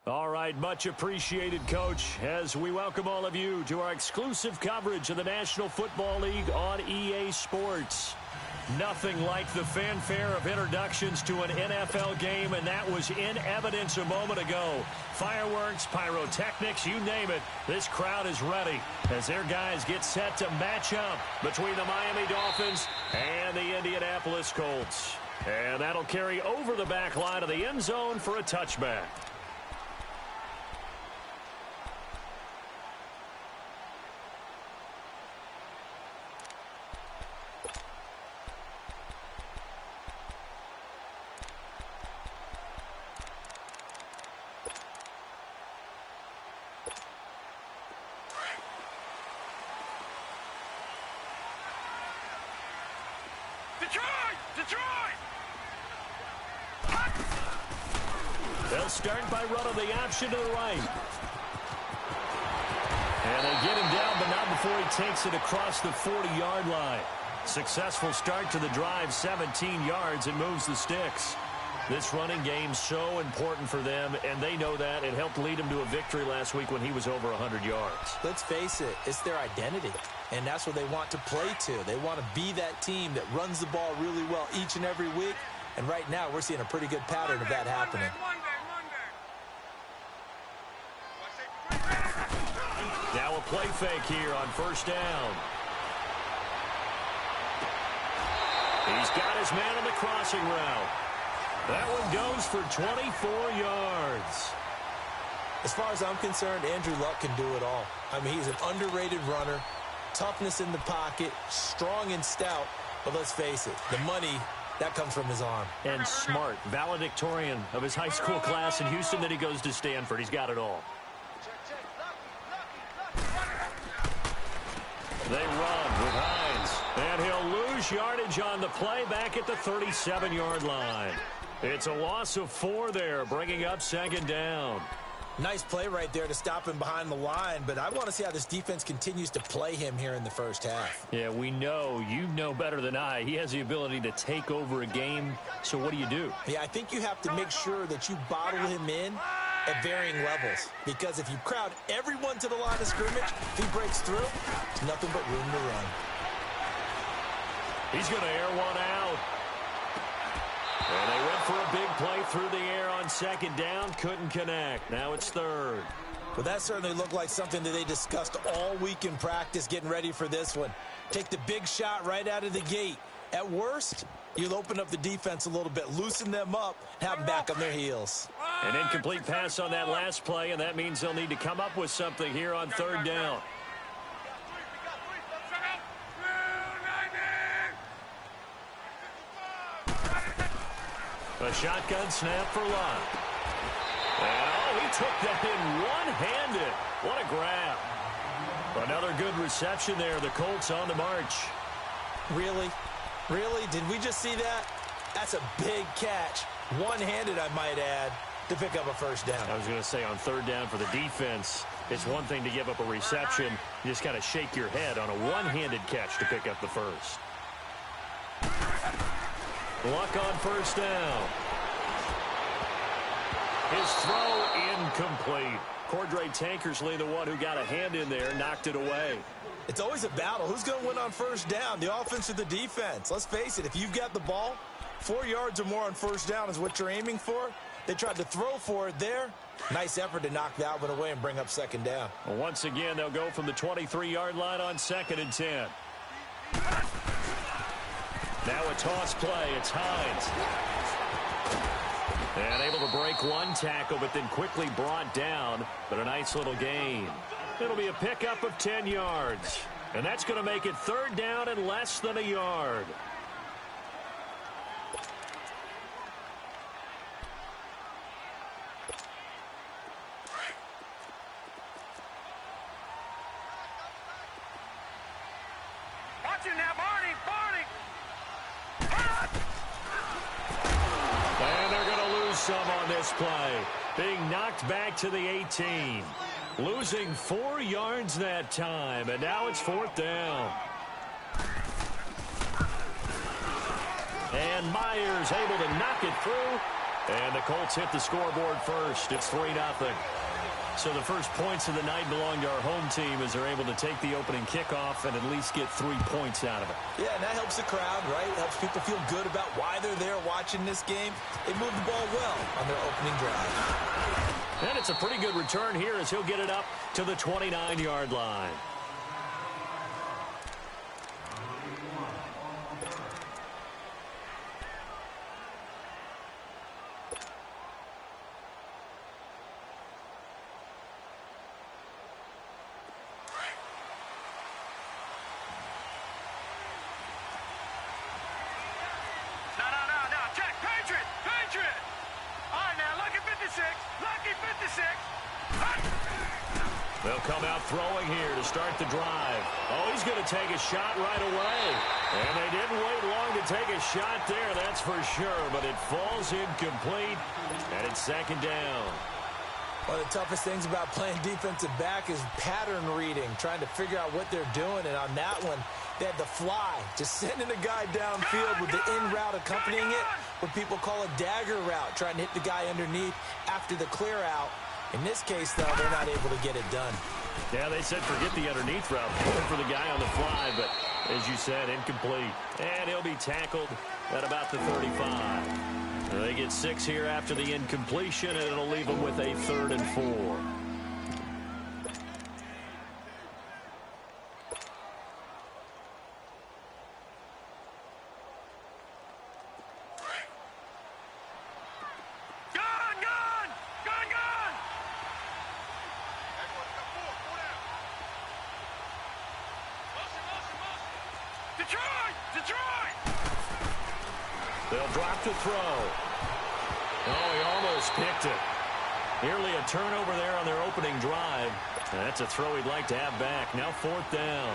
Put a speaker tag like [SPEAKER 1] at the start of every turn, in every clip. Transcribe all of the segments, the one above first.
[SPEAKER 1] All right, much appreciated, Coach, as we welcome all of you to our exclusive coverage of the National Football League on EA Sports. Nothing like the fanfare of introductions to an NFL game, and that was in evidence a moment ago. Fireworks, pyrotechnics, you name it, this crowd is ready as their guys get set to match up between the Miami Dolphins and the Indianapolis Colts. And that'll carry over the back line of the end zone for a touchback. They'll start by running the option to the right. And they get him down, but not before he takes it across the 40-yard line. Successful start to the drive, 17 yards, and moves the sticks. This running game so important for them, and they know that. It helped lead him to a victory last week when he was over 100 yards.
[SPEAKER 2] Let's face it, it's their identity, and that's what they want to play to. They want to be that team that runs the ball really well each and every week, and right now we're seeing a pretty good pattern of that happening.
[SPEAKER 1] Now a play fake here on first down. He's got his man on the crossing route. That one goes for 24 yards.
[SPEAKER 2] As far as I'm concerned, Andrew Luck can do it all. I mean, he's an underrated runner, toughness in the pocket, strong and stout, but let's face it, the money, that comes from his arm.
[SPEAKER 1] And smart, valedictorian of his high school class in Houston, then he goes to Stanford. He's got it all. They run with Hines, and he'll lose yardage on the play back at the 37-yard line. It's a loss of 4 there, bringing up second down.
[SPEAKER 2] Nice play right there to stop him behind the line, but I want to see how this defense continues to play him here in the first half.
[SPEAKER 1] Yeah, we know, you know better than I, he has the ability to take over a game, so what do you do?
[SPEAKER 2] Yeah, I think you have to make sure that you bottle him in at varying levels, because if you crowd everyone to the line of scrimmage, if he breaks through, there's nothing but room to run.
[SPEAKER 1] He's going to air one out. And they went for a big play through the air on second down, couldn't connect. Now it's third.
[SPEAKER 2] Well, that certainly looked like something that they discussed all week in practice, getting ready for this one. Take the big shot right out of the gate. At worst, you'll open up the defense a little bit, loosen them up, and have them back on their heels.
[SPEAKER 1] An incomplete pass on that last play, and that means they'll need to come up with something here on third down. A shotgun snap for Luck. Oh, he took that in one-handed. What a grab. Another good reception there. The Colts on the march.
[SPEAKER 2] Really? Really? Did we just see that? That's a big catch. One-handed, I might add, to pick up a first down.
[SPEAKER 1] I was going to say on third down for the defense, it's one thing to give up a reception. You just got to shake your head on a one-handed catch to pick up the first. Luck on first down. His throw incomplete. Cordray Tankersley, the one who got a hand in there, knocked it away.
[SPEAKER 2] It's always a battle. Who's going to win on first down, the offense or the defense? Let's face it, if you've got the ball, 4 yards or more on first down is what you're aiming for. They tried to throw for it there. Nice effort to knock that one away and bring up second down.
[SPEAKER 1] Well, once again, they'll go from the 23-yard line on 2nd and 10. Now a toss play. It's Hines. And able to break one tackle, but then quickly brought down. But a nice little gain. It'll be a pickup of 10 yards. And that's going to make it third down and less than a yard.
[SPEAKER 3] Watch it now, Barney!
[SPEAKER 1] And they're going to lose some on this play. Being knocked back to the 18. Losing 4 yards that time, and now it's fourth down. And Myers able to knock it through And the Colts hit the scoreboard first. It's 3-0. So the first points of the night belong to our home team as they're able to take the opening kickoff and at least get 3 points out of it.
[SPEAKER 2] Yeah, and that helps the crowd, right? Helps people feel good about why they're there watching this game. They moved the ball well on their opening drive.
[SPEAKER 1] And it's a pretty good return here as he'll get it up to the 29-yard line. They'll come out throwing here to start the drive. Oh, he's going to take a shot right away. And they didn't wait long to take a shot there, that's for sure. But it falls incomplete, and it's second down.
[SPEAKER 2] One of the toughest things about playing defensive back is pattern reading, trying to figure out what they're doing. And on that one, they had the fly, just sending a guy downfield with the in route accompanying it, what people call a dagger route, trying to hit the guy underneath after the clear out. In this case, though, they're not able to get it done.
[SPEAKER 1] Yeah, they said forget the underneath route, for the guy on the fly, but as you said, incomplete. And he'll be tackled at about the 35. They get 6 here after the incompletion, and it'll leave them with a 3rd and 4. They'll drop the throw. Oh, he almost picked it. Nearly a turnover there on their opening drive. That's a throw he'd like to have back. Now 4th down.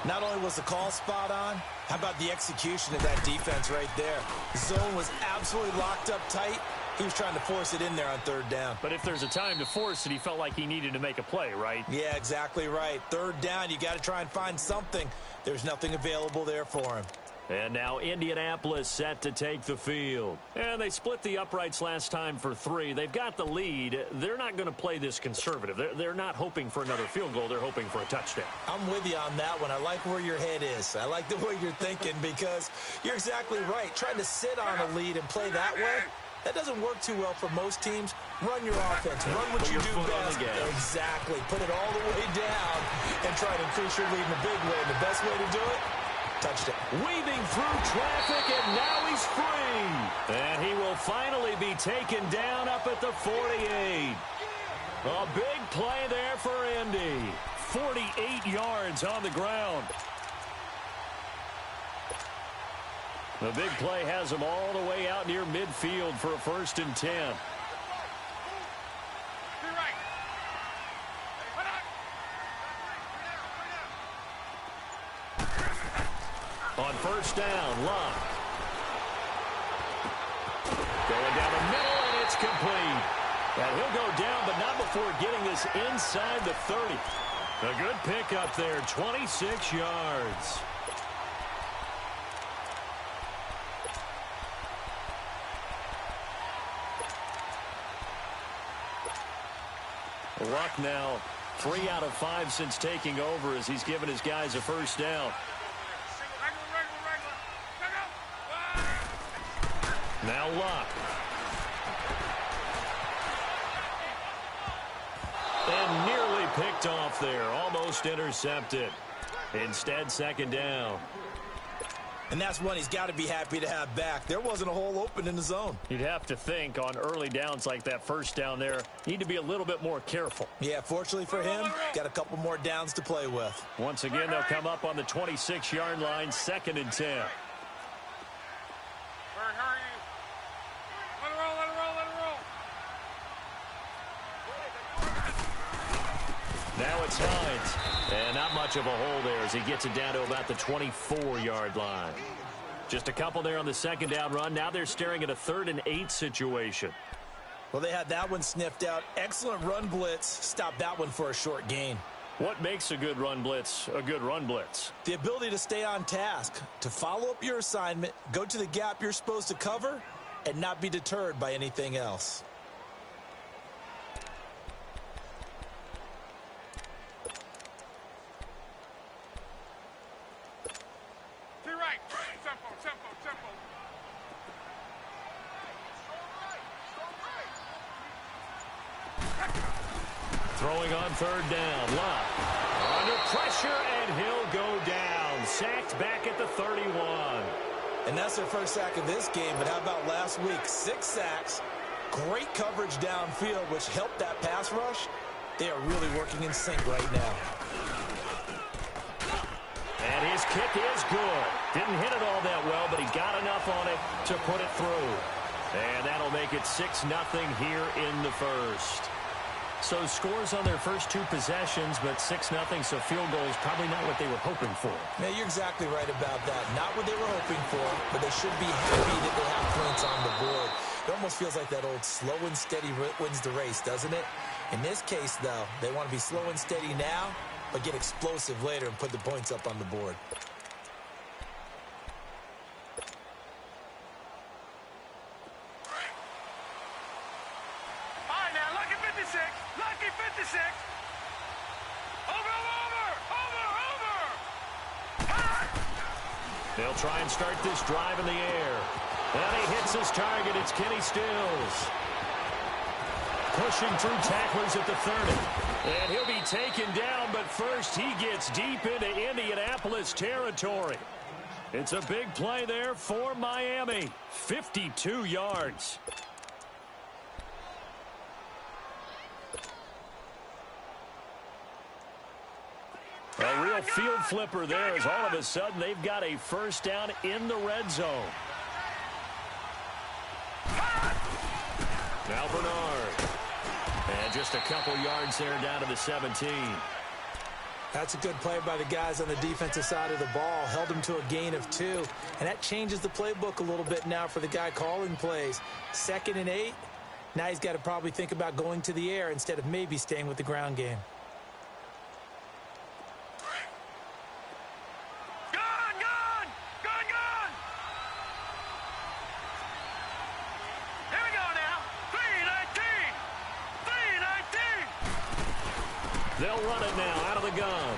[SPEAKER 2] Not only was the call spot on, how about the execution of that defense right there? The zone was absolutely locked up tight. He was trying to force it in there on 3rd down.
[SPEAKER 1] But if there's a time to force it, he felt like he needed to make a play, right?
[SPEAKER 2] Yeah, exactly right. 3rd down, you got to try and find something. There's nothing available there for him.
[SPEAKER 1] And now Indianapolis set to take the field. And they split the uprights last time for 3. They've got the lead. They're not going to play this conservative. They're not hoping for another field goal. They're hoping for a touchdown.
[SPEAKER 2] I'm with you on that one. I like where your head is. I like the way you're thinking because you're exactly right. Trying to sit on a lead and play that way, that doesn't work too well for most teams. Run your offense. Run what you do best. Exactly. Put it all the way down and try to increase your lead in a big way. And the best way to do it, touchdown.
[SPEAKER 1] Weaving through traffic, and now he's free. And he will finally be taken down up at the 48. A big play there for Indy. 48 yards on the ground. The big play has him all the way out near midfield for a 1st and 10. On 1st down, Luck. Going down the middle, and it's complete. And he'll go down, but not before getting this inside the 30. A good pickup there, 26 yards. Luck now 3 out of 5 since taking over as he's given his guys a 1st down. Now Luck. And nearly picked off there. Almost intercepted. Instead, 2nd down.
[SPEAKER 2] And that's one he's got to be happy to have back. There wasn't a hole open in the zone.
[SPEAKER 1] You'd have to think on early downs like that 1st down there, need to be a little bit more careful.
[SPEAKER 2] Yeah, fortunately for him, got a couple more downs to play with.
[SPEAKER 1] Once again, they'll come up on the 26-yard line, 2nd and 10. Now it's Hines, and not much of a hole there as he gets it down to about the 24-yard line. Just a couple there on the 2nd down run. Now they're staring at a 3rd and 8 situation.
[SPEAKER 2] Well, they had that one sniffed out. Excellent run blitz. Stopped that one for a short gain.
[SPEAKER 1] What makes a good run blitz a good run blitz?
[SPEAKER 2] The ability to stay on task, to follow up your assignment, go to the gap you're supposed to cover, and not be deterred by anything else.
[SPEAKER 3] To your right. Tempo, tempo, tempo.
[SPEAKER 1] Throwing on third down. Love. Under pressure, and he'll go down. Sacked back at the 31.
[SPEAKER 2] And that's their first sack of this game, but how about last week? 6 sacks, great coverage downfield, which helped that pass rush. They are really working in sync right now.
[SPEAKER 1] And his kick is good. Didn't hit it all that well, but he got enough on it to put it through. And that'll make it 6-0 here in the first. So scores on their first 2 possessions, but 6-0, so field goal is probably not what they were hoping for.
[SPEAKER 2] Yeah, you're exactly right about that. Not what they were hoping for, but they should be happy that they have points on the board. It almost feels like that old slow and steady wins the race, doesn't it? In this case, though, they want to be slow and steady now, but get explosive later and put the points up on the board.
[SPEAKER 3] Lucky 56. Over.
[SPEAKER 1] They'll try and start this drive in the air. And he hits his target. It's Kenny Stills. Pushing through tacklers at the 30. And he'll be taken down, but first he gets deep into Indianapolis territory. It's a big play there for Miami. 52 yards. A real field flipper there as all of a sudden they've got a first down in the red zone. Now Bernard. And just a couple yards there down to the 17.
[SPEAKER 2] That's a good play by the guys on the defensive side of the ball. Held him to a gain of 2. And that changes the playbook a little bit now for the guy calling plays. 2nd and 8. Now he's got to probably think about going to the air instead of maybe staying with the ground game.
[SPEAKER 1] They'll run it now out of the gun.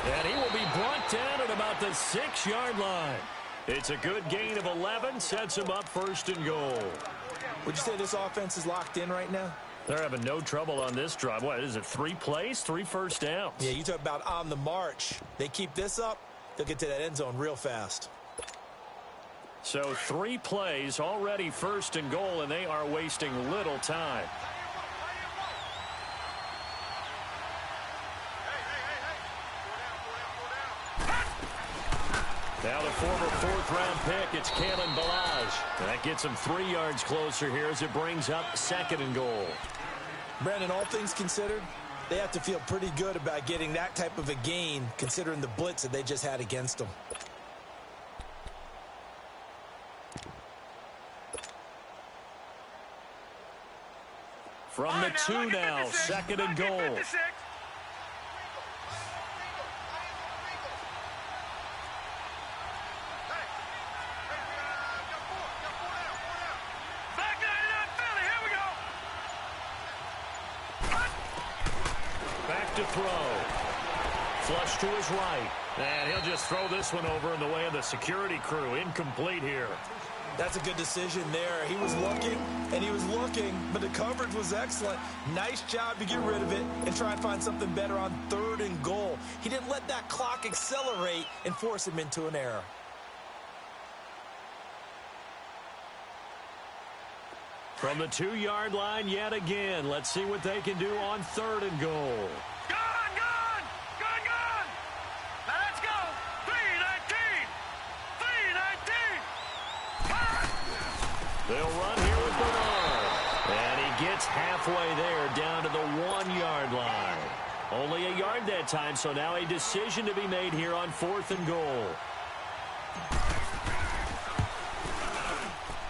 [SPEAKER 1] And he will be brought down at about the 6-yard line. It's a good gain of 11, sets him up 1st and goal.
[SPEAKER 2] Would you say this offense is locked in right now?
[SPEAKER 1] They're having no trouble on this drive. What is it, 3 plays, 3 first downs?
[SPEAKER 2] Yeah, you talk about on the march. They keep this up, they'll get to that end zone real fast.
[SPEAKER 1] So 3 plays, already 1st and goal, and they are wasting little time. Now the former 4th-round pick, it's Kalen Ballage. That gets him 3 yards closer here as it brings up 2nd and goal.
[SPEAKER 2] Brandon, all things considered, they have to feel pretty good about getting that type of a gain considering the blitz that they just had against them.
[SPEAKER 1] From the 2 now, 2nd and goal. To throw. Flush to his right. And he'll just throw this one over in the way of the security crew. Incomplete here.
[SPEAKER 2] That's a good decision there. He was looking, and he was looking, but the coverage was excellent. Nice job to get rid of it and try and find something better on 3rd and goal. He didn't let that clock accelerate and force him into an error.
[SPEAKER 1] From the 2-yard line yet again. Let's see what they can do on 3rd and goal. They'll run here with Bernard. And he gets halfway there down to the 1-yard line. Only a yard that time, so now a decision to be made here on 4th and goal.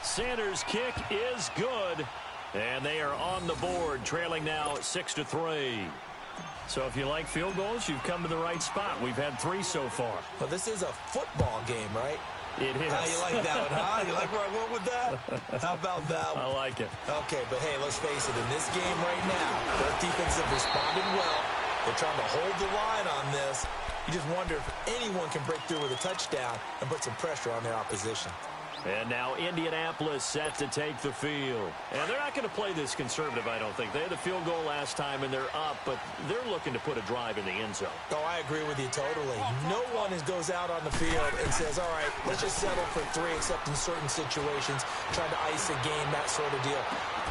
[SPEAKER 1] Sanders' kick is good. And they are on the board, trailing now 6-3. So if you like field goals, you've come to the right spot. We've had 3 so far.
[SPEAKER 2] Well, this is a football game, right?
[SPEAKER 1] It is.
[SPEAKER 2] How you like that one, huh? You like where I went with that? How about that one?
[SPEAKER 1] I like it.
[SPEAKER 2] Okay, but hey, let's face it. In this game right now, both defenses have responded well. They're trying to hold the line on this. You just wonder if anyone can break through with a touchdown and put some pressure on their opposition.
[SPEAKER 1] And now Indianapolis set to take the field. And they're not going to play this conservative, I don't think. They had the field goal last time, and they're up, but they're looking to put a drive in the end zone.
[SPEAKER 2] Oh, I agree with you totally. No one goes out on the field and says, all right, let's just settle for 3, except in certain situations, trying to ice a game, that sort of deal.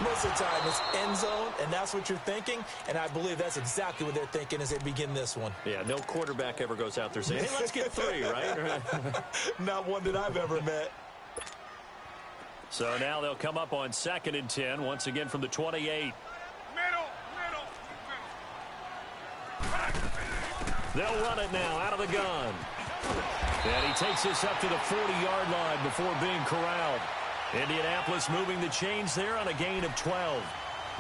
[SPEAKER 2] Most of the time, it's end zone, and that's what you're thinking, and I believe that's exactly what they're thinking as they begin this one.
[SPEAKER 1] Yeah, no quarterback ever goes out there saying, hey, let's get 3, right?
[SPEAKER 2] Not one that I've ever met.
[SPEAKER 1] So now they'll come up on 2nd and 10, once again from the 28.
[SPEAKER 3] Middle.
[SPEAKER 1] They'll run it now out of the gun. And he takes this up to the 40-yard line before being corralled. Indianapolis moving the chains there on a gain of 12.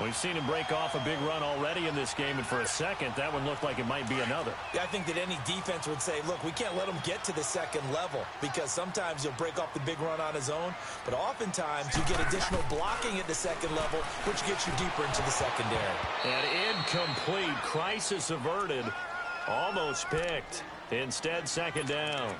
[SPEAKER 1] We've seen him break off a big run already in this game, and for a second, that one looked like it might be another.
[SPEAKER 2] Yeah, I think that any defense would say, look, we can't let him get to the second level, because sometimes he'll break off the big run on his own, but oftentimes you get additional blocking at the second level, which gets you deeper into the secondary.
[SPEAKER 1] And incomplete. Crisis averted. Almost picked. Instead, 2nd down.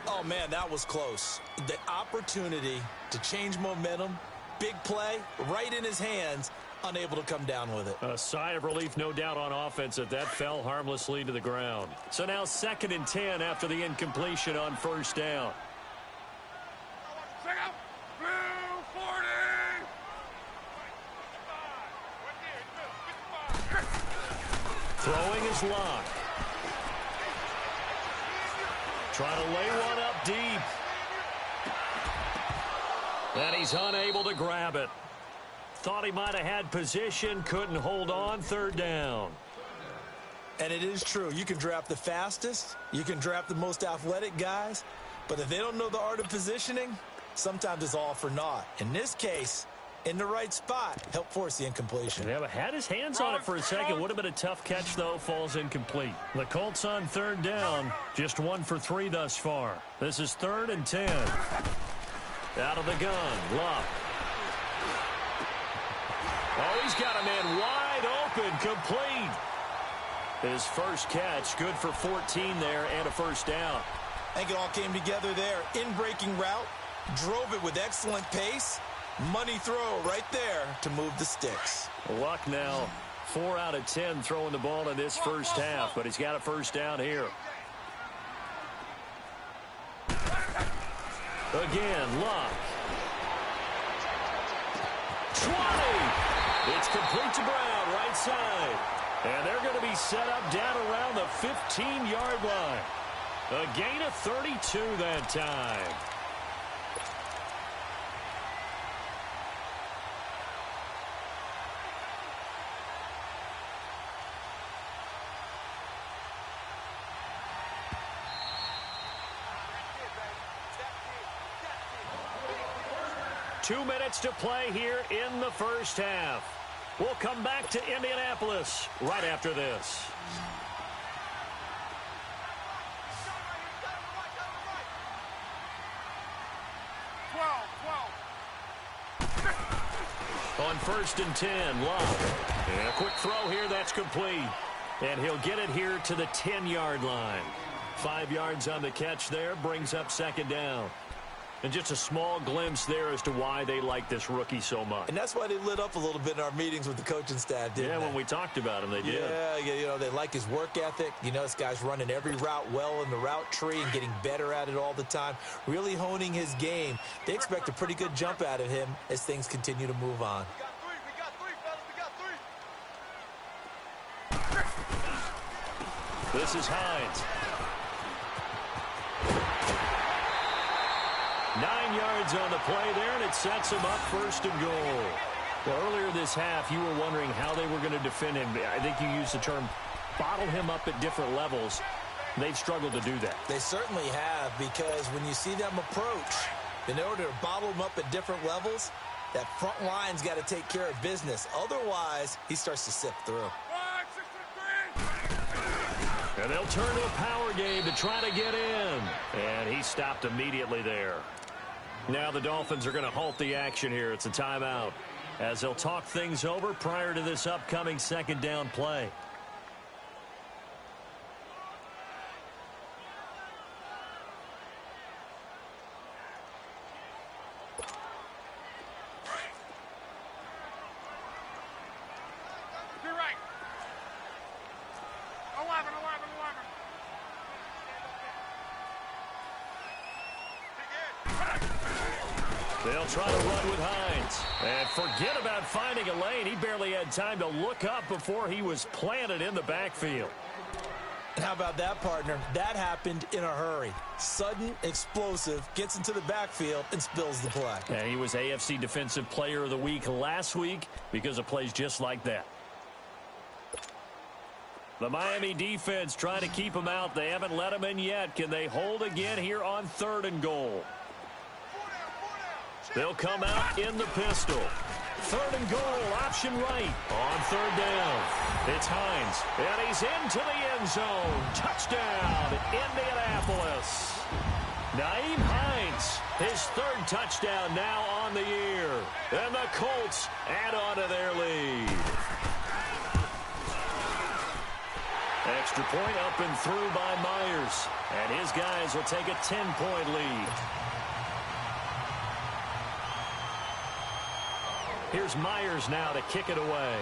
[SPEAKER 2] Oh, man, that was close. The opportunity to change momentum, big play, right in his hands, unable to come down with it.
[SPEAKER 1] A sigh of relief, no doubt, on offense that fell harmlessly to the ground. So now 2nd and 10 after the incompletion on 1st down.
[SPEAKER 3] Check out. Blue 40.
[SPEAKER 1] Throwing his lock. Trying to lay one up deep. And he's unable to grab it. Thought he might have had position, couldn't hold on, 3rd down.
[SPEAKER 2] And it is true. You can draft the fastest, you can draft the most athletic guys, but if they don't know the art of positioning, sometimes it's all for naught. In this case, in the right spot, help force the incompletion.
[SPEAKER 1] Yeah, but had his hands on it for a second. Would have been a tough catch, though. Falls incomplete. The Colts on 3rd down. Just 1 for 3 thus far. This is 3rd and 10. Out of the gun. Luck. Oh, he's got a man wide open. Complete. His first catch. Good for 14 there and a 1st down.
[SPEAKER 2] I think it all came together there. In-breaking route. Drove it with excellent pace. Money throw right there to move the sticks.
[SPEAKER 1] Luck now 4 out of 10 throwing the ball in this first half, but he's got a 1st down here. Again, Luck. 20. It's complete to Brown, right side. And they're going to be set up down around the 15-yard line. A gain of 32 that time. Two minutes to play here in the first half. We'll come back to Indianapolis right after this. On 1st and 10, Love. And a quick throw here, that's complete. And he'll get it here to the 10-yard line. 5 yards on the catch there, brings up 2nd down. And just a small glimpse there as to why they like this rookie so much.
[SPEAKER 2] And that's why they lit up a little bit in our meetings with the coaching staff, didn't they?
[SPEAKER 1] Yeah, when we talked about him, they did.
[SPEAKER 2] Yeah, you know, they like his work ethic. You know, this guy's running every route well in the route tree and getting better at it all the time, really honing his game. They expect a pretty good jump out of him as things continue to move on.
[SPEAKER 3] We got three, fellas. We got three.
[SPEAKER 1] This is Hines. 9 yards on the play there, and it sets him up 1st and goal. Well, earlier this half, you were wondering how they were going to defend him. I think you used the term bottle him up at different levels. They've struggled to do that.
[SPEAKER 2] They certainly have, because when you see them approach, in order to bottle him up at different levels, that front line's got to take care of business. Otherwise, he starts to sift through.
[SPEAKER 3] 1, 6, 3.
[SPEAKER 1] And they'll turn to a power game to try to get in. And he stopped immediately there. Now the Dolphins are going to halt the action here. It's a timeout as they'll talk things over prior to this upcoming second down play. They'll try to run with Hines. And forget about finding a lane. He barely had time to look up before he was planted in the backfield.
[SPEAKER 2] And how about that, partner? That happened in a hurry. Sudden, explosive, gets into the backfield and spills the play.
[SPEAKER 1] And he was AFC Defensive Player of the Week last week because of plays just like that. The Miami defense trying to keep him out. They haven't let him in yet. Can they hold again here on 3rd and goal? They'll come out in the pistol. 3rd and goal, option right on 3rd down. It's Hines, and he's into the end zone. Touchdown, Indianapolis. Nyheim Hines, his 3rd touchdown now on the year. And the Colts add on to their lead. Extra point up and through by Myers. And his guys will take a 10-point lead. Here's Myers now to kick it away.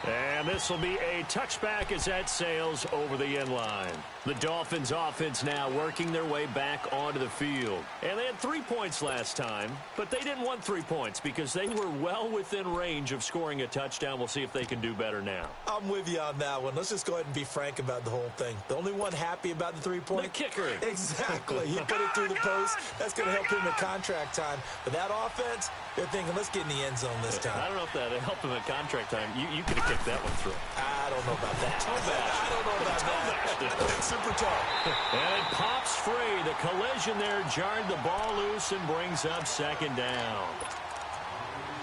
[SPEAKER 1] And this will be a touchback as that sails over the end line. The Dolphins offense now working their way back onto the field. And they had 3 points last time, but they didn't want 3 points because they were well within range of scoring a touchdown. We'll see if they can do better now.
[SPEAKER 2] I'm with you on that one. Let's just go ahead and be frank about the whole thing. The only one happy about the 3-point?
[SPEAKER 1] The kicker.
[SPEAKER 2] Exactly. He put it through the post. That's going to help him at contract time. But that offense, they're thinking, let's get in the end zone this time.
[SPEAKER 1] I don't know if that helped him at contract time. You could have kicked that one through.
[SPEAKER 2] I don't know about that. I don't know about that. Super tough.
[SPEAKER 1] And it pops free. The collision there jarred the ball loose and brings up 2nd down.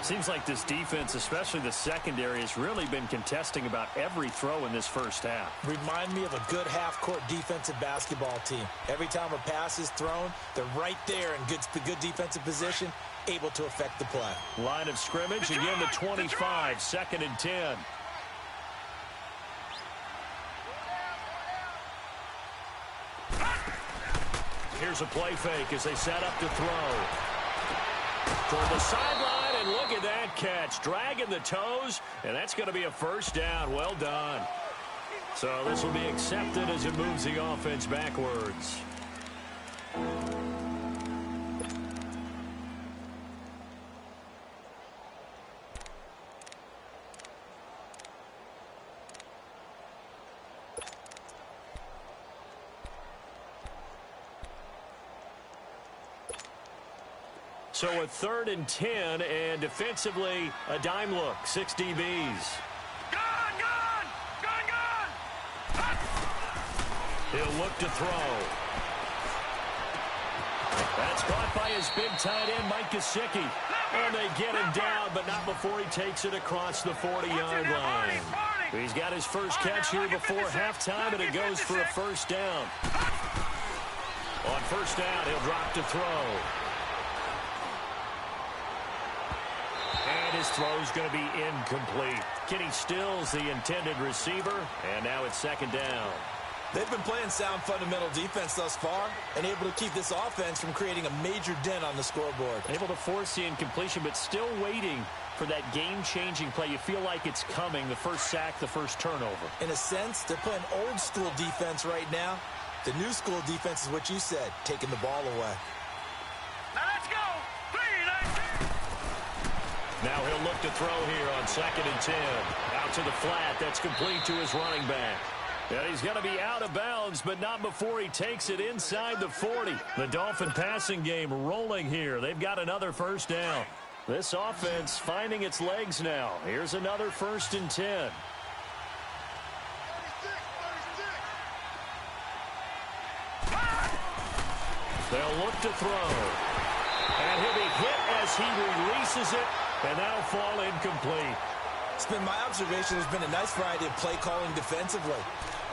[SPEAKER 1] Seems like this defense, especially the secondary, has really been contesting about every throw in this first half.
[SPEAKER 2] Remind me of a good half-court defensive basketball team. Every time a pass is thrown, they're right there in good defensive position, able to affect the play.
[SPEAKER 1] Line of scrimmage, again the 25, 2nd and 10. Here's a play fake as they set up to throw. Toward the sideline, and look at that catch. Dragging the toes, and that's going to be a 1st down. Well done. So this will be accepted as it moves the offense backwards. So a 3rd and 10, and defensively, a dime look, 6 DBs.
[SPEAKER 3] Gone!
[SPEAKER 1] He'll look to throw. That's caught by his big tight end, Mike Gesicki. And they get him down, but not before he takes it across the 40-yard line. He's got his first catch here before halftime, and it goes for a 1st down. On 1st down, he'll drop to throw. And his throw's going to be incomplete. Kenny Stills, the intended receiver, and now it's 2nd down.
[SPEAKER 2] They've been playing sound fundamental defense thus far and able to keep this offense from creating a major dent on the scoreboard.
[SPEAKER 1] Able to force the incompletion, but still waiting for that game-changing play. You feel like it's coming, the first sack, the first turnover.
[SPEAKER 2] In a sense, they're playing old-school defense right now. The new school defense is what you said, taking the ball away.
[SPEAKER 3] Now let's go! 3,
[SPEAKER 1] Now he'll look to throw here on 2nd and 10. Out to the flat. That's complete to his running back. And he's going to be out of bounds, but not before he takes it inside the 40. The Dolphin passing game rolling here. They've got another 1st down. This offense finding its legs now. Here's another 1st and 10. They'll look to throw. And he'll be hit as he releases it, and that'll fall incomplete.
[SPEAKER 2] It's been my observation there's been a nice variety of play calling defensively.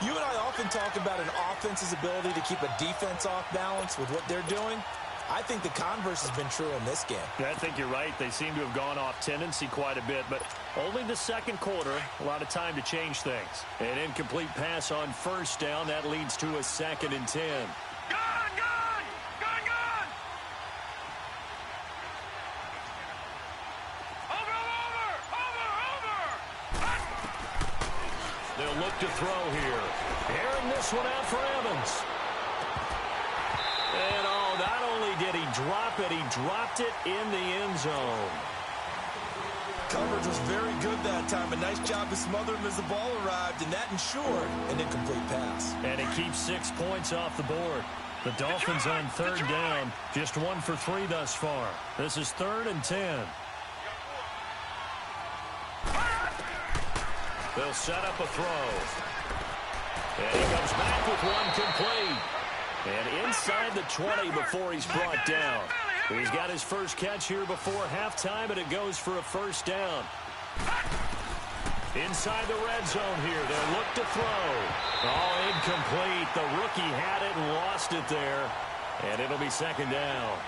[SPEAKER 2] You and I often talk about an offense's ability to keep a defense off balance with what they're doing. I think the converse has been true in this game.
[SPEAKER 1] I think you're right. They seem to have gone off tendency quite a bit, but only the second quarter, a lot of time to change things. An incomplete pass on first down. That leads to a 2nd and 10.
[SPEAKER 3] Gone, gone! Gone, gone! Over!
[SPEAKER 1] They'll look to throw here. Airing this one out for Evans. And not only did he drop it, he dropped it in the end zone.
[SPEAKER 2] Coverage was very good that time. A nice job to smother him as the ball arrived, and that ensured an incomplete pass.
[SPEAKER 1] And it keeps 6 points off the board. The Dolphins on 3rd down, just 1 for 3 thus far. This is 3rd and 10. They'll set up a throw. And he comes back with one complete. And inside the 20 before he's brought down. He's got his first catch here before halftime, and it goes for a 1st down. Inside the red zone here, they'll look to throw. Oh, incomplete. The rookie had it and lost it there. And it'll be 2nd down.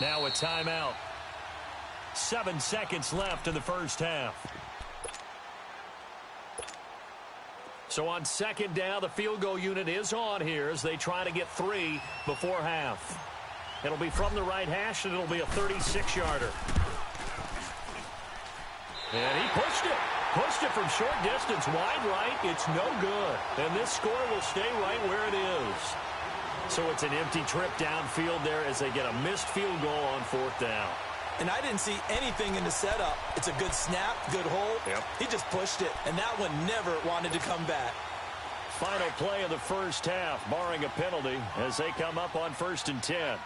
[SPEAKER 1] Now a timeout. 7 seconds left in the first half. So on 2nd down, the field goal unit is on here as they try to get 3 before half. It'll be from the right hash, and it'll be a 36-yarder. And he pushed it. Pushed it from short distance, wide right. It's no good. And this score will stay right where it is. So it's an empty trip downfield there as they get a missed field goal on 4th down.
[SPEAKER 2] And I didn't see anything in the setup. It's a good snap, good hold.
[SPEAKER 1] Yep.
[SPEAKER 2] He just pushed it, and that one never wanted to come back.
[SPEAKER 1] Final play of the first half, barring a penalty, as they come up on 1st and 10.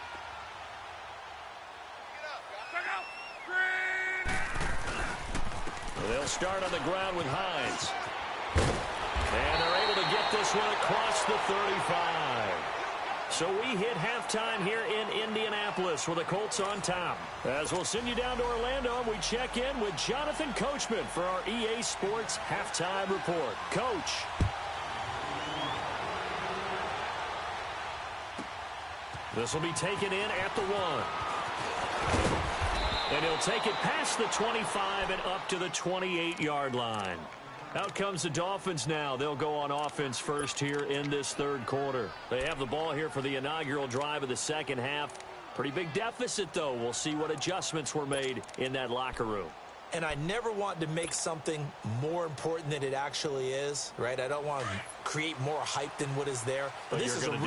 [SPEAKER 1] They'll start on the ground with Hines. And they're able to get this one across the 35. So we hit halftime here in Indianapolis with the Colts on top. As we'll send you down to Orlando, and we check in with Jonathan Coachman for our EA Sports Halftime Report. Coach. This will be taken in at the 1. And he'll take it past the 25 and up to the 28-yard line. Out comes the Dolphins now. They'll go on offense first here in this 3rd quarter. They have the ball here for the inaugural drive of the 2nd half. Pretty big deficit, though. We'll see what adjustments were made in that locker room.
[SPEAKER 2] And I never want to make something more important than it actually is, right? I don't want to create more hype than what is there.
[SPEAKER 1] But this is I'm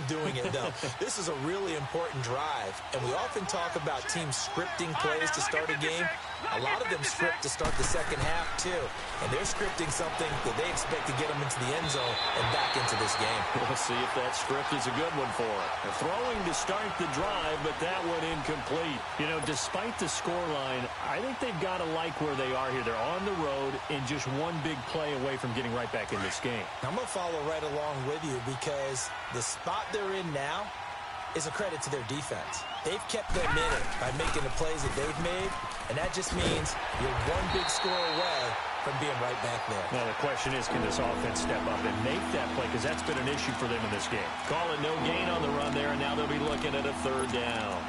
[SPEAKER 2] doing it, though. This is a really important drive. And we often talk about teams scripting plays to start a game. A lot of them script to start the 2nd half, too. And they're scripting something that they expect to get them into the end zone and back into this game.
[SPEAKER 1] We'll see if that script is a good one for them. They're throwing to start the drive, but that one incomplete. You know, despite the scoreline, I think they've got to like where they are here. They're on the road and just one big play away from getting right back in this game.
[SPEAKER 2] I'm going to follow right along with you because the spot they're in now is a credit to their defense. They've kept them in it by making the plays that they've made, and that just means you're one big score away from being right back there.
[SPEAKER 1] Now, the question is, can this offense step up and make that play? Because that's been an issue for them in this game. Call it no gain on the run there, and now they'll be looking at a 3rd down.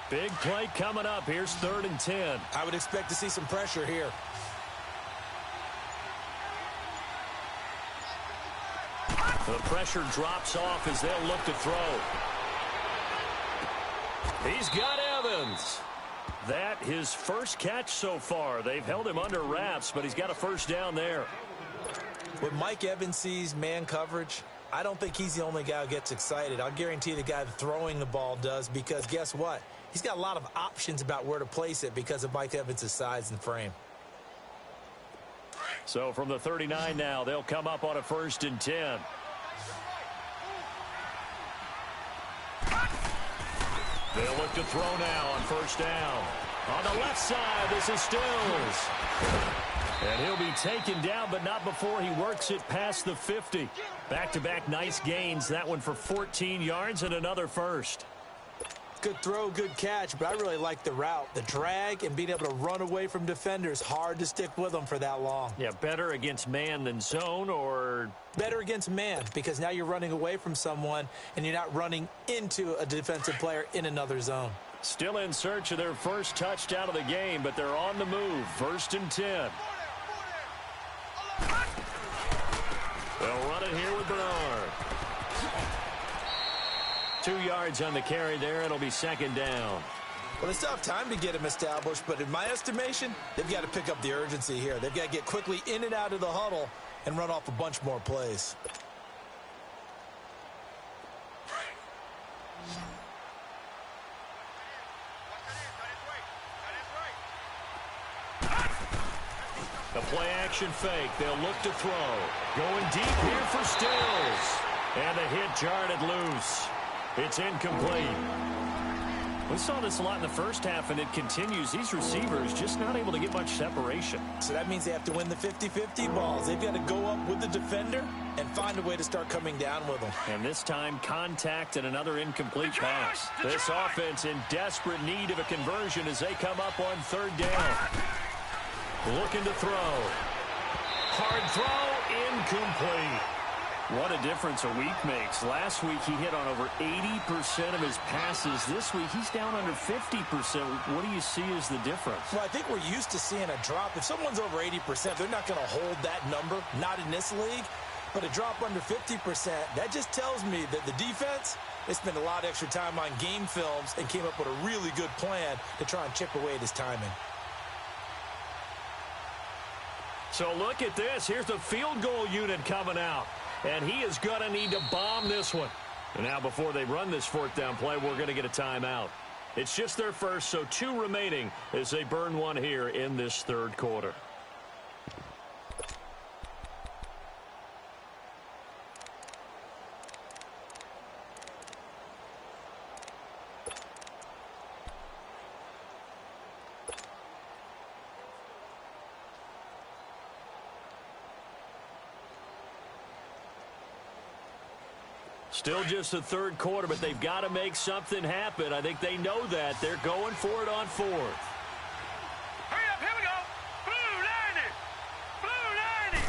[SPEAKER 1] Big play coming up. Here's 3rd and 10.
[SPEAKER 2] I would expect to see some pressure here.
[SPEAKER 1] The pressure drops off as they'll look to throw. He's got Evans. That his first catch so far. They've held him under wraps, but he's got a 1st down there.
[SPEAKER 2] When Mike Evans sees man coverage, I don't think he's the only guy who gets excited. I'll guarantee the guy throwing the ball does, because guess what? He's got a lot of options about where to place it because of Mike Evans' size and frame.
[SPEAKER 1] So from the 39 now, they'll come up on a 1st and 10. They'll look to throw now on 1st down. On the left side, this is Stills. And he'll be taken down, but not before he works it past the 50. Back-to-back nice gains. That one for 14 yards and another first.
[SPEAKER 2] Good throw, good catch, but I really like the route. The drag and being able to run away from defenders. Hard to stick with them for that long.
[SPEAKER 1] Yeah, better against man than zone, or?
[SPEAKER 2] Better against man, because now you're running away from someone and you're not running into a defensive player in another zone.
[SPEAKER 1] Still in search of their first touchdown of the game, but they're on the move. 1st and 10. They'll run it here with Bernard. 2 yards on the carry there. It'll be 2nd down.
[SPEAKER 2] Well, they still have time to get him established, but in my estimation, they've got to pick up the urgency here. They've got to get quickly in and out of the huddle and run off a bunch more plays.
[SPEAKER 1] The play-action fake. They'll look to throw. Going deep here for Stills. And the hit jarred it loose. It's incomplete. We saw this a lot in the first half, and it continues. These receivers just not able to get much separation.
[SPEAKER 2] So that means they have to win the 50-50 balls. They've got to go up with the defender and find a way to start coming down with them.
[SPEAKER 1] And this time, contact and another incomplete pass. This offense in desperate need of a conversion as they come up on 3rd down. Looking to throw. Hard throw, incomplete. What a difference a week makes. Last week he hit on over 80% of his passes. This week he's down under 50%. What do you see as the difference?
[SPEAKER 2] Well, I think we're used to seeing a drop. If someone's over 80%, they're not going to hold that number, not in this league. But a drop under 50%, that just tells me that the defense, they spent a lot of extra time on game films and came up with a really good plan to try and chip away at his timing.
[SPEAKER 1] So look at this. Here's the field goal unit coming out. And he is going to need to bomb this one. And now before they run this 4th down play, we're going to get a timeout. It's just their first, so 2 remaining as they burn one here in this 3rd quarter. Still just the 3rd quarter, but they've got to make something happen. I think they know that. They're going for it on 4th.
[SPEAKER 3] Hurry up, here we go. Blue 90. Blue 90.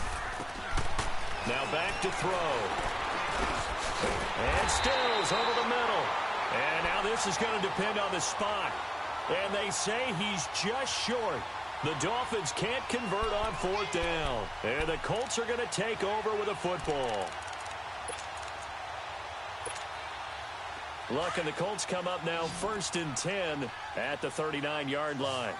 [SPEAKER 1] Now back to throw. And Stills over the middle. And now this is going to depend on the spot. And they say he's just short. The Dolphins can't convert on 4th down. And the Colts are going to take over with a football. Look, and the Colts come up now 1st and 10 at the 39-yard line.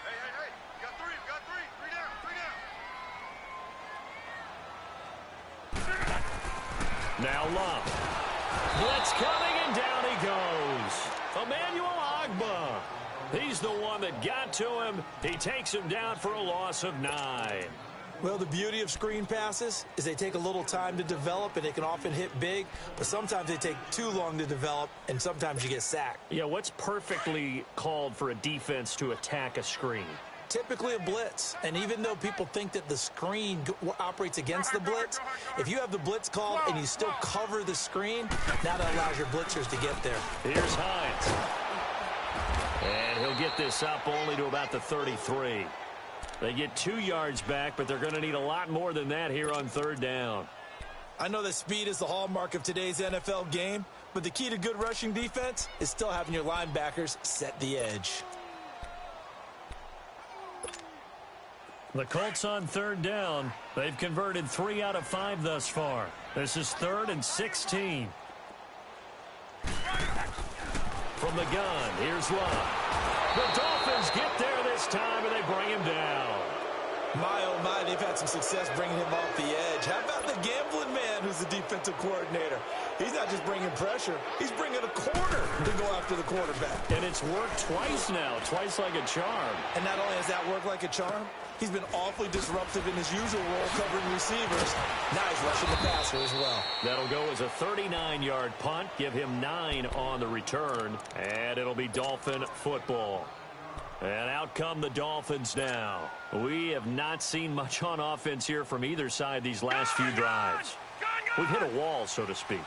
[SPEAKER 3] Hey. You got 3. You got 3. 3 down.
[SPEAKER 1] Now Love. Blitz coming, and down he goes. Emmanuel Ogbah. He's the one that got to him. He takes him down for a loss of 9.
[SPEAKER 2] Well, the beauty of screen passes is they take a little time to develop, and they can often hit big, but sometimes they take too long to develop, and sometimes you get sacked.
[SPEAKER 1] Yeah, what's perfectly called for a defense to attack a screen?
[SPEAKER 2] Typically a blitz, and even though people think that the screen operates against the blitz, if you have the blitz called and you still cover the screen, now that allows your blitzers to get there.
[SPEAKER 1] Here's Hines. And he'll get this up only to about the 33. They get 2 yards back, but they're going to need a lot more than that here on 3rd down.
[SPEAKER 2] I know that speed is the hallmark of today's NFL game, but the key to good rushing defense is still having your linebackers set the edge.
[SPEAKER 1] The Colts on 3rd down. They've converted 3 out of 5 thus far. This is 3rd and 16. From the gun, here's Love. The Dolphins get there this time, and they bring him down.
[SPEAKER 2] My, oh my, they've had some success bringing him off the edge. How about the gambling man who's the defensive coordinator? He's not just bringing pressure. He's bringing a corner to go after the quarterback.
[SPEAKER 1] And it's worked twice now, twice like a charm.
[SPEAKER 2] And not only has that worked like a charm, he's been awfully disruptive in his usual role covering receivers. Now he's rushing the passer as well.
[SPEAKER 1] That'll go as a 39-yard punt. Give him 9 on the return. And it'll be Dolphin football. And out come the Dolphins now. We have not seen much on offense here from either side these last few drives. We've hit a wall, so to speak.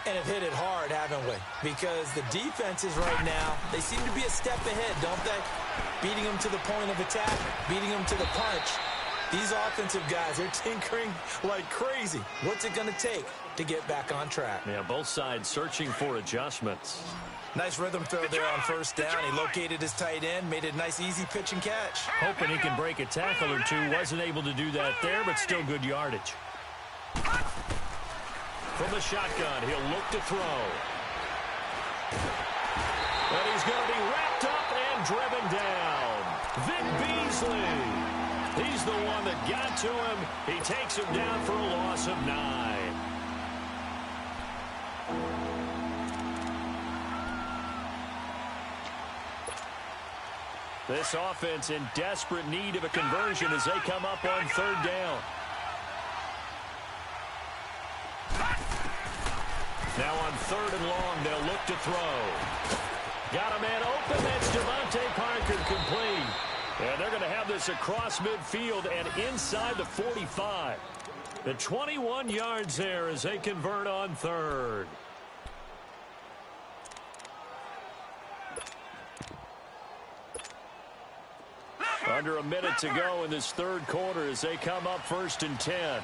[SPEAKER 2] And have hit it hard, haven't we? Because the defenses right now, they seem to be a step ahead, don't they? Beating them to the point of attack, beating them to the punch. These offensive guys, they're tinkering like crazy. What's it going to take to get back on track?
[SPEAKER 1] Yeah, both sides searching for adjustments.
[SPEAKER 2] Nice rhythm throw there on first down. He located his tight end, made it a nice easy pitch and catch.
[SPEAKER 1] Hoping he can break a tackle or two. Wasn't able to do that there, but still good yardage. From the shotgun, he'll look to throw. And he's going to be wrapped up and driven down. Vic Beasley. He's the one that got to him. He takes him down for a loss of 9. This offense in desperate need of a conversion as they come up on third down. Now on third and long, they'll look to throw. Got a man open. That's Devontae Parker complete. And they're going to have this across midfield and inside the 45. The 21 yards there as they convert on third. Under a minute to go in this third quarter as they come up first and 10.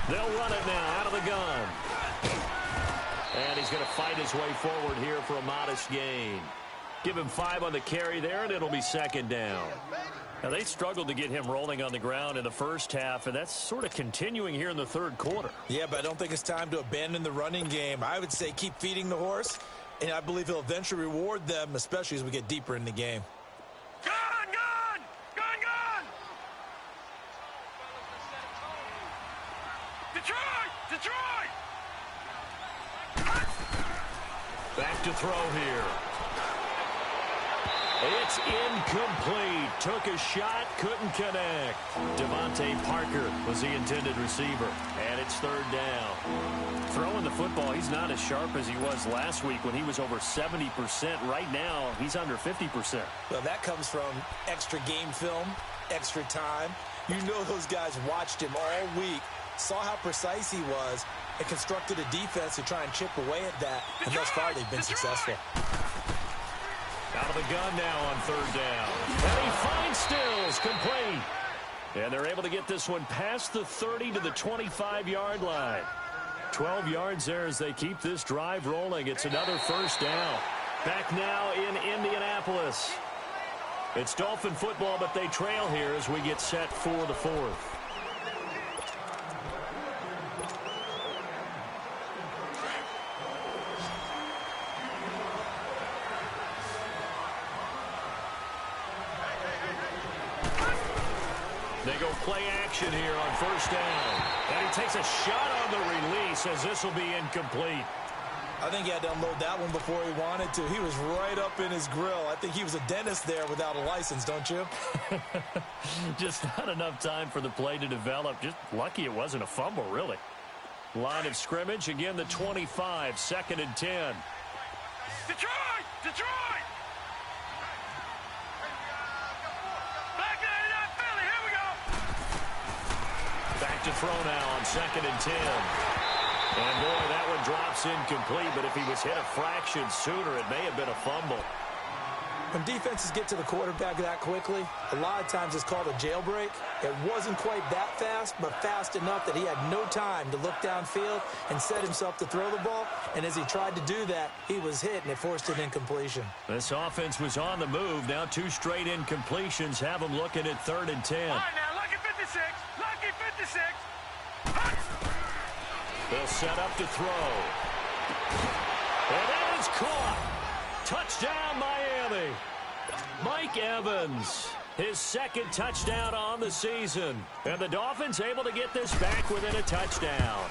[SPEAKER 1] They'll run it now out of the gun. And he's going to fight his way forward here for a modest gain. Give him 5 on the carry there, and it'll be second down. Now, they struggled to get him rolling on the ground in the first half, and that's sort of continuing here in the third quarter.
[SPEAKER 2] Yeah, but I don't think it's time to abandon the running game. I would say keep feeding the horse, and I believe he'll eventually reward them, especially as we get deeper in the game.
[SPEAKER 3] Gun! Gun! Gun! Gun! Detroit! Detroit!
[SPEAKER 1] Back to throw here. It's incomplete. Took a shot, couldn't connect. Devontae Parker was the intended receiver. And it's third down. Throwing the football, he's not as sharp as he was last week when he was over 70%. Right now, he's under 50%.
[SPEAKER 2] Well, that comes from extra game film, extra time. You know those guys watched him all week, saw how precise he was, and constructed a defense to try and chip away at that. And thus far, they've been successful.
[SPEAKER 1] Out of the gun now on third down. And he finds Stills complete. And they're able to get this one past the 30 to the 25-yard line. 12 yards there as they keep this drive rolling. It's another first down. Back now in Indianapolis. It's Dolphin football, but they trail here as we get set for the fourth. They go play action here on first down. And he takes a shot on the release as this will be incomplete.
[SPEAKER 2] I think he had to unload that one before he wanted to. He was right up in his grill. I think he was a dentist there without a license, don't you?
[SPEAKER 1] Just not enough time for the play to develop. Just lucky it wasn't a fumble, really. Line of scrimmage, again, the 25, second and 10.
[SPEAKER 3] Detroit! Detroit! Back in Philly, here we go!
[SPEAKER 1] Back to throw now on second and 10. And, boy, that one drops incomplete, but if he was hit a fraction sooner, it may have been a fumble.
[SPEAKER 2] When defenses get to the quarterback that quickly, a lot of times it's called a jailbreak. It wasn't quite that fast, but fast enough that he had no time to look downfield and set himself to throw the ball. And as he tried to do that, he was hit, and it forced an incompletion.
[SPEAKER 1] This offense was on the move. Now 2 straight incompletions have them looking at third and 10.
[SPEAKER 3] All right, now, lucky 56. Lucky 56.
[SPEAKER 1] They'll set up to throw. And that is caught. Touchdown, Miami. Mike Evans, his second touchdown on the season. And the Dolphins able to get this back within a touchdown.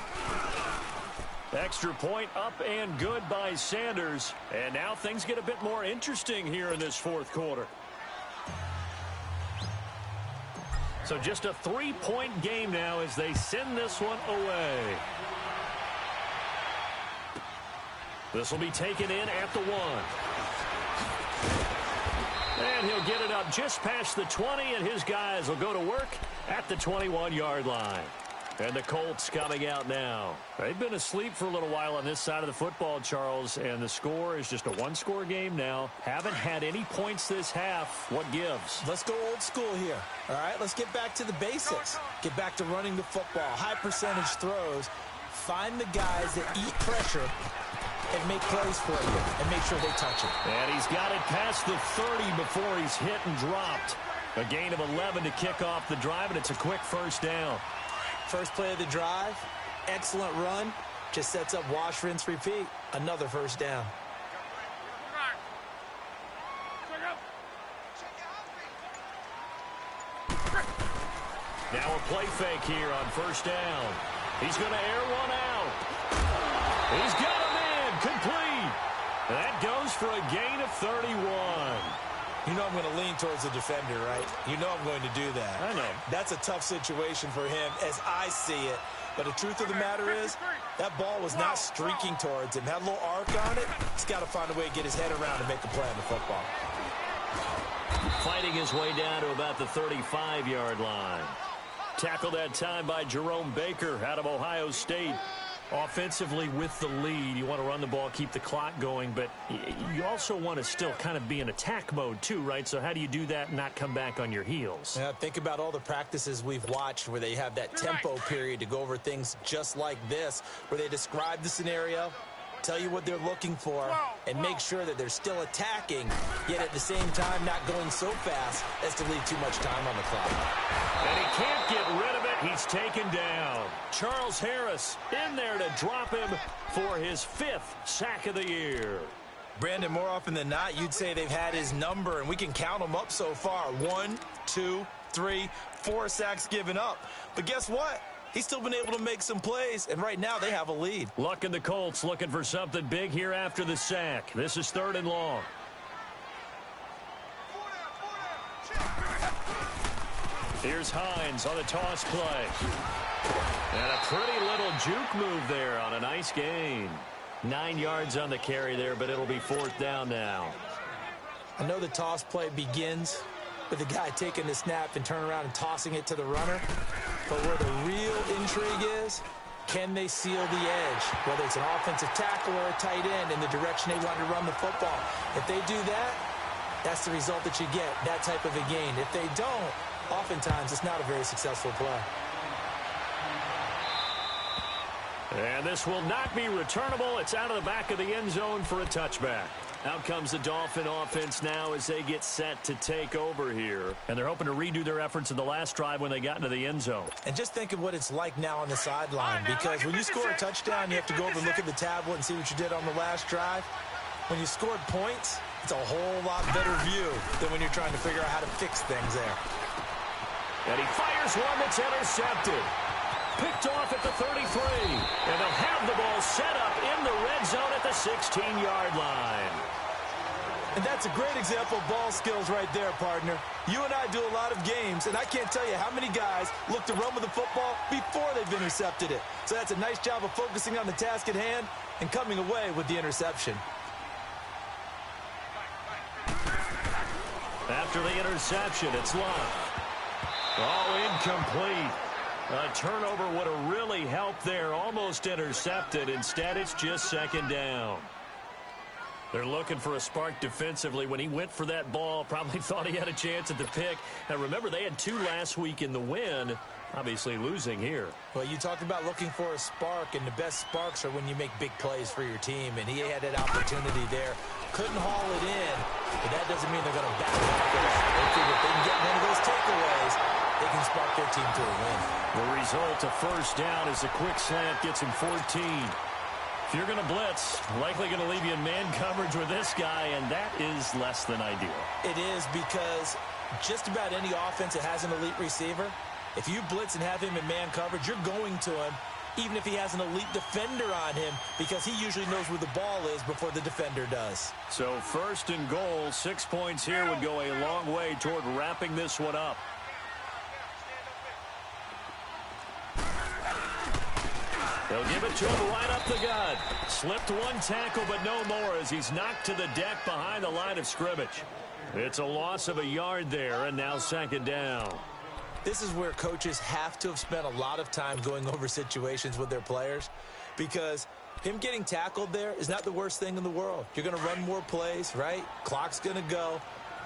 [SPEAKER 1] Extra point up and good by Sanders. And now things get a bit more interesting here in this fourth quarter. So just a 3-point game now as they send this one away. This will be taken in at the 1. And he'll get it up just past the 20, and his guys will go to work at the 21-yard line. And the Colts coming out now. They've been asleep for a little while on this side of the football, Charles, and the score is just a one-score game now. Haven't had any points this half. What gives?
[SPEAKER 2] Let's go old school here. All right, let's get back to the basics. Get back to running the football, high percentage throws. Find the guys that eat pressure and make plays for you and make sure they touch it.
[SPEAKER 1] And he's got it past the 30 before he's hit and dropped. A gain of 11 to kick off the drive, and it's a quick first down.
[SPEAKER 2] First play of the drive, excellent run, just sets up wash, rinse, repeat. Another first down.
[SPEAKER 1] Now a play fake here on first down. He's going to air one out. He's got him in, complete. That goes for a gain of 31.
[SPEAKER 2] You know I'm going to lean towards the defender, right? You know I'm going to do that.
[SPEAKER 1] I know.
[SPEAKER 2] That's a tough situation for him as I see it. But the truth of the matter is, that ball was not streaking towards him. Had a little arc on it. He's got to find a way to get his head around and make a play on the football.
[SPEAKER 1] Fighting his way down to about the 35-yard line. Tackled that time by Jerome Baker out of Ohio State. Offensively with the lead, you want to run the ball, keep the clock going, but you also want to still kind of be in attack mode too, right? So how do you do that and not come back on your heels?
[SPEAKER 2] Yeah, think about all the practices we've watched where they have that tempo period to go over things just like this, where they describe the scenario, tell you what they're looking for, and make sure that they're still attacking, yet at the same time not going so fast as to leave too much time on the clock.
[SPEAKER 1] And he can't get rid of it. He's taken down. Charles Harris in there to drop him for his 5th sack of the year.
[SPEAKER 2] Brandon, more often than not, you'd say they've had his number, and we can count them up so far. 1, 2, 3, 4 sacks given up. But guess what? He's still been able to make some plays, and right now they have a lead.
[SPEAKER 1] Luck and the Colts looking for something big here after the sack. This is 3rd and long. Here's Hines on the toss play. And a pretty little juke move there on a nice gain. 9 yards on the carry there, but it'll be 4th down now.
[SPEAKER 2] I know the toss play begins with the guy taking the snap and turning around and tossing it to the runner. But where the real intrigue is, can they seal the edge? Whether it's an offensive tackle or a tight end in the direction they want to run the football. If they do that, that's the result that you get, that type of a gain. If they don't, oftentimes it's not a very successful play.
[SPEAKER 1] And this will not be returnable. It's out of the back of the end zone for a touchback. Out comes the Dolphin offense now as they get set to take over here. And they're hoping to redo their efforts in the last drive when they got into the end zone.
[SPEAKER 2] And just think of what it's like now on the sideline, because when you score a touchdown, you have to go over and look at the tablet and see what you did on the last drive. When you scored points, it's a whole lot better view than when you're trying to figure out how to fix things there.
[SPEAKER 1] And he fires one that's intercepted. Picked off at the 33. And they'll have the ball set up in the red zone at the 16-yard line.
[SPEAKER 2] And that's a great example of ball skills right there, partner. You and I do a lot of games, and I can't tell you how many guys look to run with the football before they've intercepted it. So that's a nice job of focusing on the task at hand and coming away with the interception.
[SPEAKER 1] After the interception, it's Love. Oh, incomplete. A turnover would have really helped there. Almost intercepted. Instead, it's just 2nd down. They're looking for a spark defensively. When he went for that ball, probably thought he had a chance at the pick. Now, remember, they had 2 last week in the win. Obviously losing here.
[SPEAKER 2] Well, you talked about looking for a spark, and the best sparks are when you make big plays for your team, and he had that opportunity there. Couldn't haul it in, but that doesn't mean they're going to back off of that. They figure if they can get one of those takeaways, they can spark their team to a win.
[SPEAKER 1] The result, a first down as a quick slant gets him 14. If you're going to blitz, likely going to leave you in man coverage with this guy, and that is less than ideal.
[SPEAKER 2] It is, because just about any offense that has an elite receiver, if you blitz and have him in man coverage, you're going to him, even if he has an elite defender on him, because he usually knows where the ball is before the defender does.
[SPEAKER 1] So 1st and goal, 6 points here would go a long way toward wrapping this one up. They'll give it to him right up the gut. Slipped one tackle, but no more as he's knocked to the deck behind the line of scrimmage. It's a loss of a yard there, and now 2nd down.
[SPEAKER 2] This is where coaches have to have spent a lot of time going over situations with their players, because him getting tackled there is not the worst thing in the world. You're going to run more plays, right? Clock's going to go.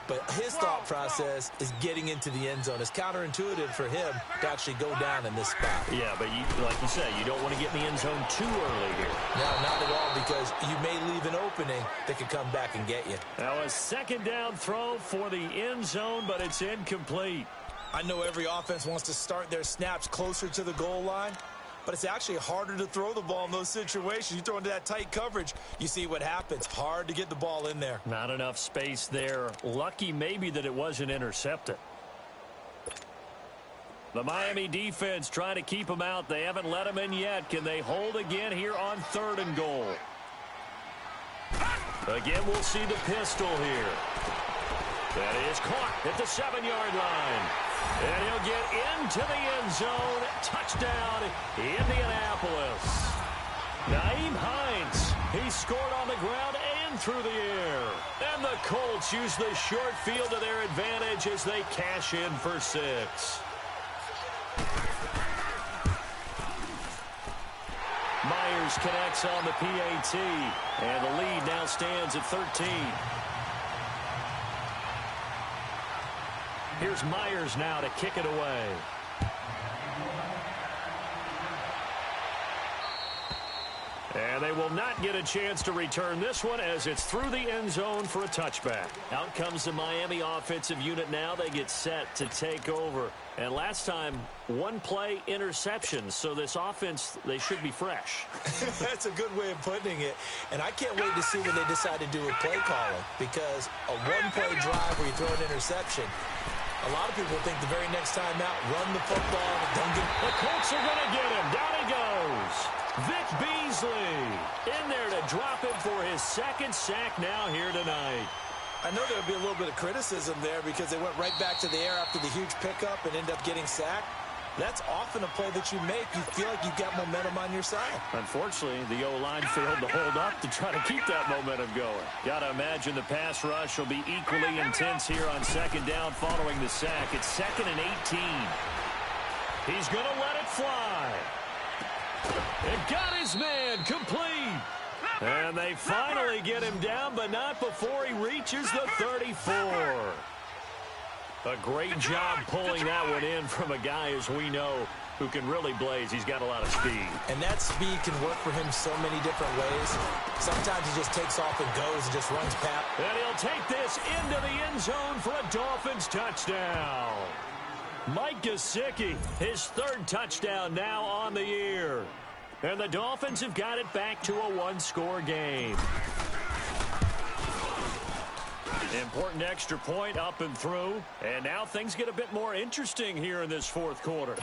[SPEAKER 2] But his thought process is getting into the end zone. It's counterintuitive for him to actually go down in this spot.
[SPEAKER 1] Yeah, but like you said, you don't want to get in the end zone too early here.
[SPEAKER 2] No, not at all, because you may leave an opening that could come back and get you.
[SPEAKER 1] Now a 2nd down throw for the end zone, but it's incomplete.
[SPEAKER 2] I know every offense wants to start their snaps closer to the goal line, but it's actually harder to throw the ball in those situations. You throw into that tight coverage, you see what happens. Hard to get the ball in there.
[SPEAKER 1] Not enough space there. Lucky maybe that it wasn't intercepted. The Miami defense trying to keep him out. They haven't let him in yet. Can they hold again here on 3rd and goal? Again, we'll see the pistol here. That is caught at the 7-yard line. And he'll get into the end zone. Touchdown, Indianapolis. Nyheim Hines, he scored on the ground and through the air. And the Colts use the short field to their advantage as they cash in for 6. Myers connects on the PAT. And the lead now stands at 13. Here's Myers now to kick it away. And they will not get a chance to return this one as it's through the end zone for a touchback. Out comes the Miami offensive unit now. They get set to take over. And last time, 1-play interception. So this offense, they should be fresh.
[SPEAKER 2] That's a good way of putting it. And I can't wait to see when they decide to do a play calling, because a 1-play drive where you throw an interception, a lot of people think the very next time out, run the football. Don't get...
[SPEAKER 1] The Colts are going to get him. Down he goes. Vic Beasley in there to drop him for his 2nd sack now here tonight.
[SPEAKER 2] I know there'll be a little bit of criticism there because they went right back to the air after the huge pickup and end up getting sacked. That's often a play that you make. You feel like you've got momentum on your side.
[SPEAKER 1] Unfortunately, the O-line failed to hold up to try to keep that momentum going. Got to imagine the pass rush will be equally intense here on 2nd down following the sack. It's 2nd and 18. He's going to let it fly. And got his man complete. And they finally get him down, but not before he reaches the 34. A great job pulling that one in from a guy, as we know, who can really blaze. He's got a lot of speed.
[SPEAKER 2] And that speed can work for him so many different ways. Sometimes he just takes off and goes and just runs past.
[SPEAKER 1] And he'll take this into the end zone for a Dolphins touchdown. Mike Gesicki, his 3rd touchdown now on the year. And the Dolphins have got it back to a 1-score game. Important extra point up and through. And now things get a bit more interesting here in this 4th quarter.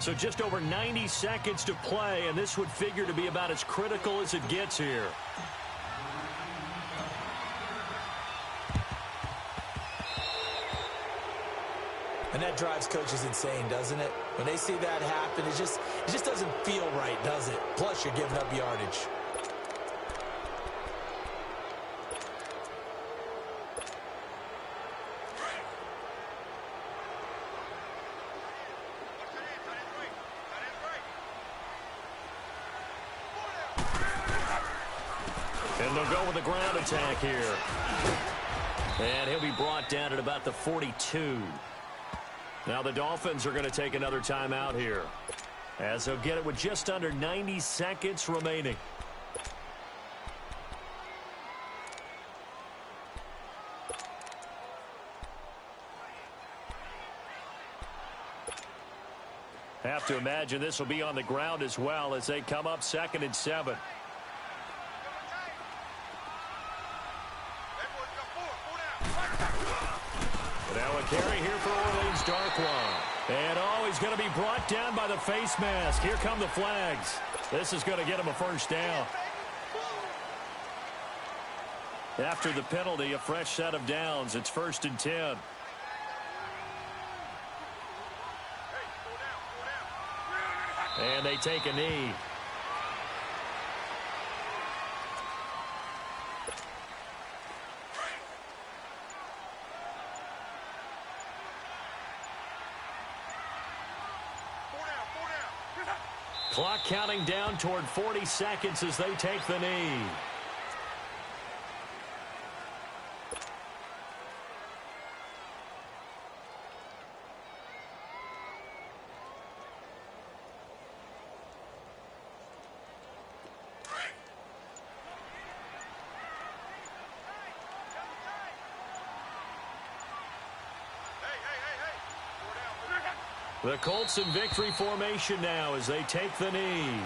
[SPEAKER 1] So just over 90 seconds to play, and this would figure to be about as critical as it gets here.
[SPEAKER 2] And that drives coaches insane, doesn't it? When they see that happen, it just doesn't feel right, does it? Plus, you're giving up yardage.
[SPEAKER 1] And they'll go with the ground attack here. And he'll be brought down at about the 42. Now the Dolphins are going to take another timeout here, as they'll get it with just under 90 seconds remaining. have to imagine this will be on the ground as well as they come up 2nd and 7. Now a carry here for Orleans Darkwa. And he's going to be brought down by the face mask. Here come the flags. This is going to get him a first down. After the penalty, a fresh set of downs. It's 1st and 10. And they take a knee. Clock counting down toward 40 seconds as they take the knee. The Colts in victory formation now as they take the knee.